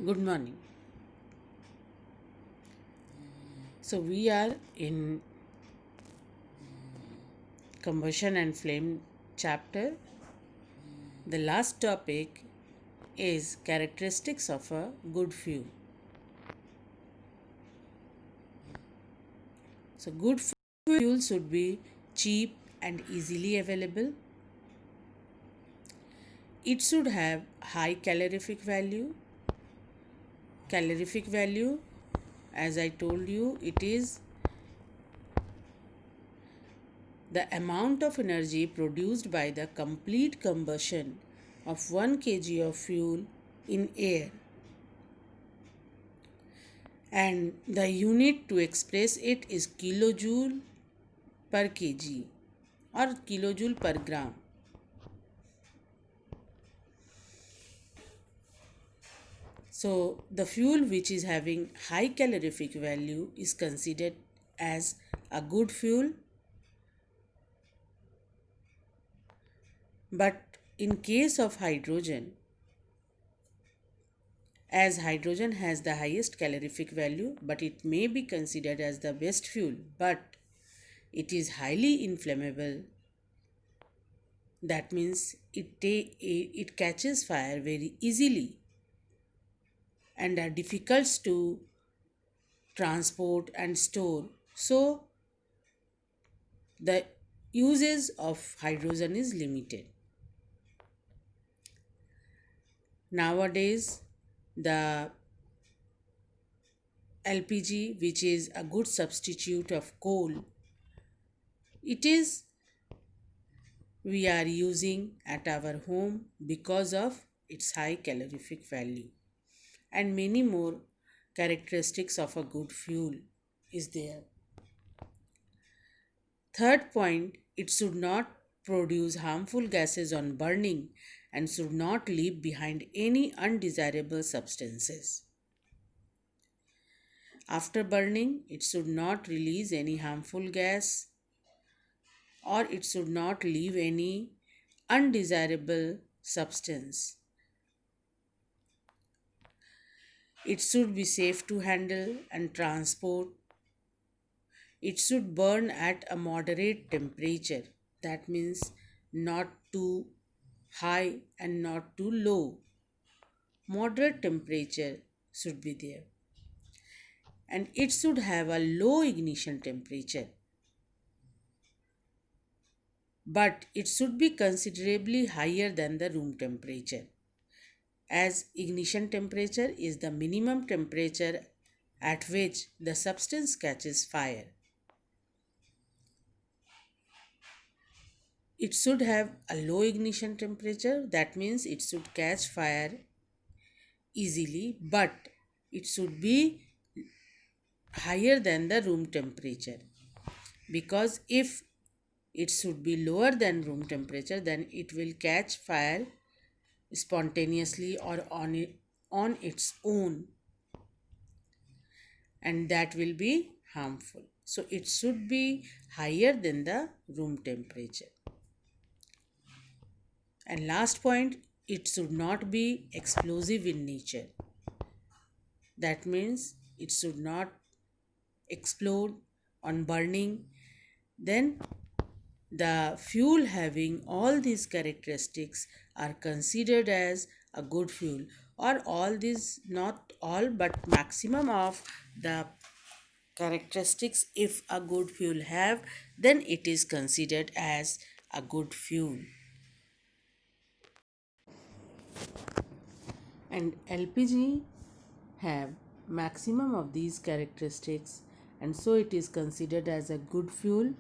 Good morning. So we are in combustion and flame chapter. The last topic is characteristics of a good fuel. So good fuel should be cheap and easily available. It should have high calorific value. Calorific value, as I told you, it is the amount of energy produced by the complete combustion of 1 kg of fuel in air, and the unit to express it is kilojoule per kg or kilojoule per gram. So the fuel which is having high calorific value is considered as a good fuel, but in case of hydrogen, as hydrogen has the highest calorific value, but it may be considered as the best fuel, but it is highly inflammable. That means it catches fire very easily and are difficult to transport and store. So the uses of hydrogen is limited. Nowadays, the LPG, which is a good substitute of coal, it is we are using at our home because of its high calorific value, and many more characteristics of a good fuel is there. Third point, it should not produce harmful gases on burning and should not leave behind any undesirable substances. After burning, it should not release any harmful gas, or it should not leave any undesirable substance. It should be safe to handle and transport. It should burn at a moderate temperature. That means not too high and not too low. Moderate temperature should be there. And it should have a low ignition temperature. But it should be considerably higher than the room temperature, as ignition temperature is the minimum temperature at which the substance catches fire. It should have a low ignition temperature, that means it should catch fire easily, but it should be higher than the room temperature, because if it should be lower than room temperature, then it will catch fire spontaneously or on its own, and that will be harmful. So it should be higher than the room temperature. And last point, it should not be explosive in nature. That means it should not explode on burning. Then the fuel having all these characteristics are considered as a good fuel, or all these, not all but maximum of the characteristics if a good fuel have, then it is considered as a good fuel. And LPG have maximum of these characteristics, and so it is considered as a good fuel,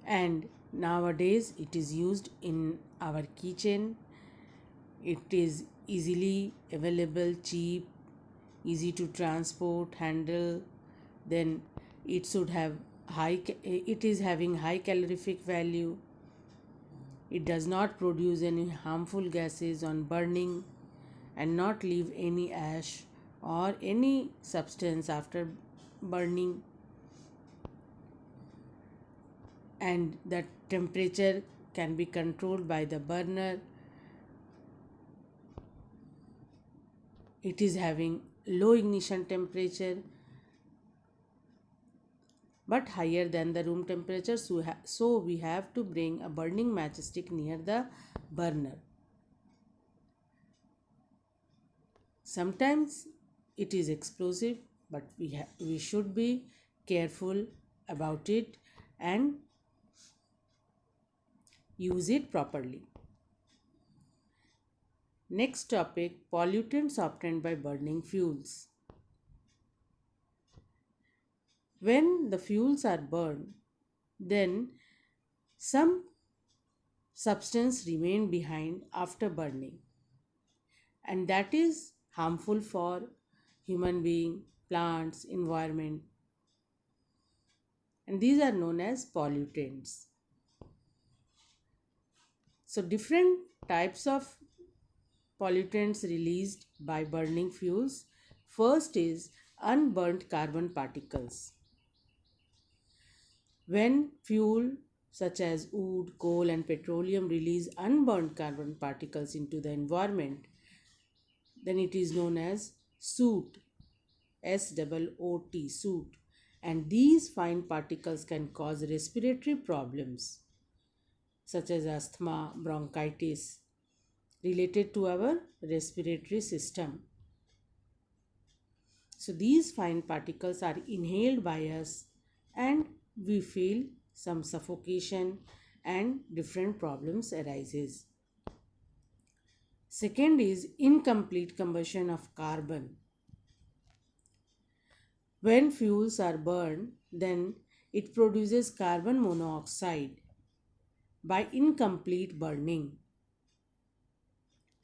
and nowadays it is used in our kitchen. It is easily available, cheap, easy to transport, handle. Then it should have it is having high calorific value. It does not produce any harmful gases on burning and not leave any ash or any substance after burning, and the temperature can be controlled by the burner. it is having low ignition temperature but higher than the room temperature, so we have to bring a burning matchstick near the burner. Sometimes it is explosive, but we should be careful about it and use it properly. Next topic, pollutants obtained by burning fuels. When the fuels are burned, then some substance remain behind after burning, and that is harmful for human being, plants, environment, and these are known as pollutants. So different types of pollutants released by burning fuels. First is unburnt carbon particles. When fuel such as wood, coal, and petroleum release unburnt carbon particles into the environment, then it is known as soot, SOOT, soot. And these fine particles can cause respiratory problems such as asthma, bronchitis related to our respiratory system. So these fine particles are inhaled by us and we feel some suffocation and different problems arises. Second is incomplete combustion of carbon. When fuels are burned, then it produces carbon monoxide by incomplete burning.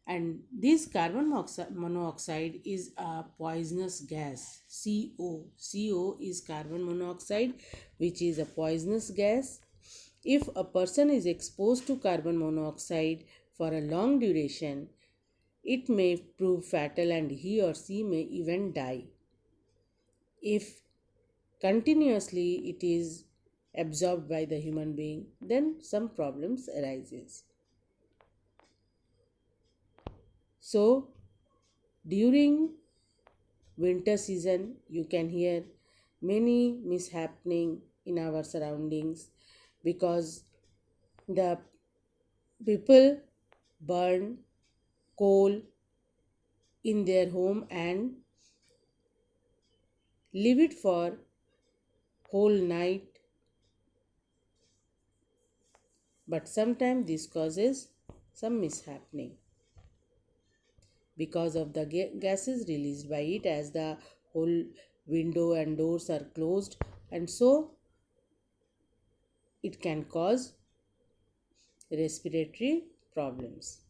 And this monoxide is a poisonous gas, CO is carbon monoxide, which is a poisonous gas. If a person is exposed to carbon monoxide for a long duration, it may prove fatal and he or she may even die. If continuously it is absorbed by the human being, then some problems arises. So during winter season you can hear many mishappening in our surroundings because the people burn coal in their home and leave it for whole night, but sometimes this causes some mishappening because of the gases released by it, as the whole window and doors are closed, and so it can cause respiratory problems.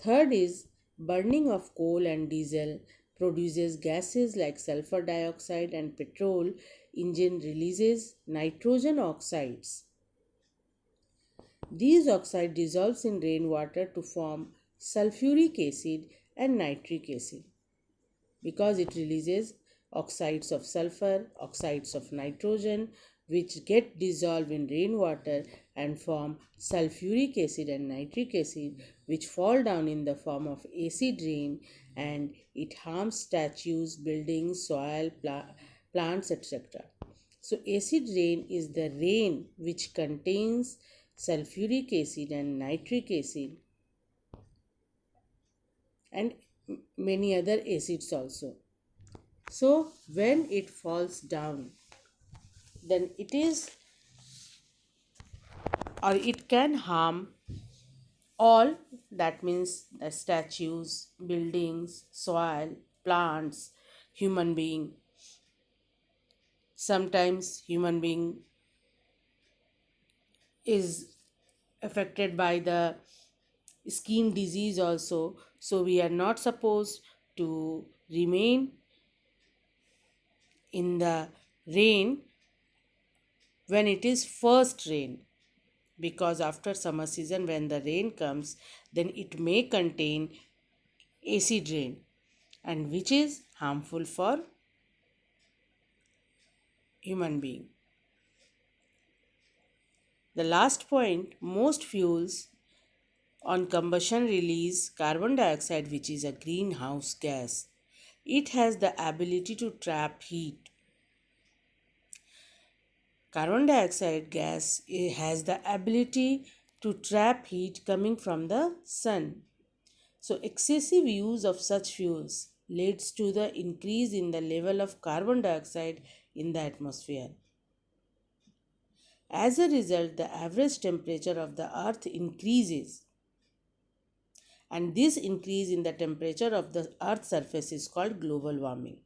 Third is burning of coal and diesel produces gases like sulfur dioxide, and petrol engine releases nitrogen oxides. These oxides dissolves in rainwater to form sulfuric acid and nitric acid. Because it releases oxides of sulfur, oxides of nitrogen, which get dissolved in rainwater and form sulfuric acid and nitric acid, which fall down in the form of acid rain, and it harms statues, buildings, soil, plants, etc. So, acid rain is the rain which contains sulfuric acid and nitric acid and many other acids also. So when it falls down, then it is or it can harm all, that means the statues, buildings, soil, plants, human being. Sometimes human being is affected by the skin disease also. So we are not supposed to remain in the rain when it is first rain, because after summer season when the rain comes, then it may contain acid rain, and which is harmful for human being. The last point, most fuels On combustion release carbon dioxide, which is a greenhouse gas. It has the ability to trap heat. Carbon dioxide gas has the ability to trap heat coming from the sun. So, excessive use of such fuels leads to the increase in the level of carbon dioxide in the atmosphere. As a result, the average temperature of the earth increases, and this increase in the temperature of the earth's surface is called global warming.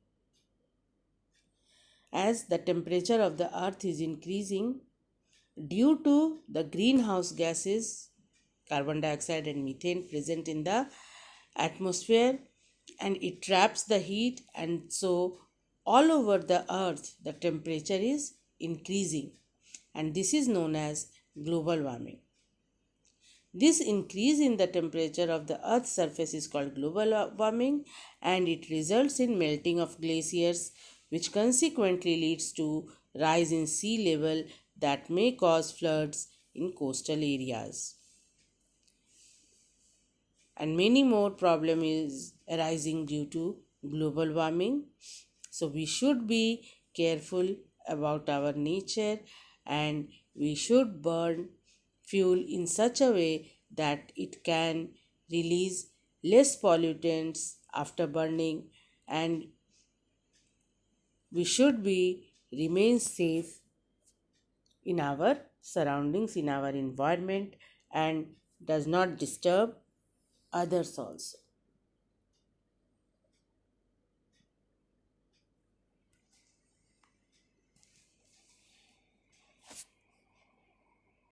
As the temperature of the earth is increasing due to the greenhouse gases, carbon dioxide and methane present in the atmosphere, and it traps the heat, and so all over the earth the temperature is increasing, and this is known as global warming. This increase in the temperature of the earth's surface is called global warming, and it results in melting of glaciers, which consequently leads to rise in sea level that may cause floods in coastal areas. And many more problem is arising due to global warming. So we should be careful about our nature, and we should burn fuel in such a way that it can release less pollutants after burning, and we should be remain safe in our surroundings, in our environment, and does not disturb others also.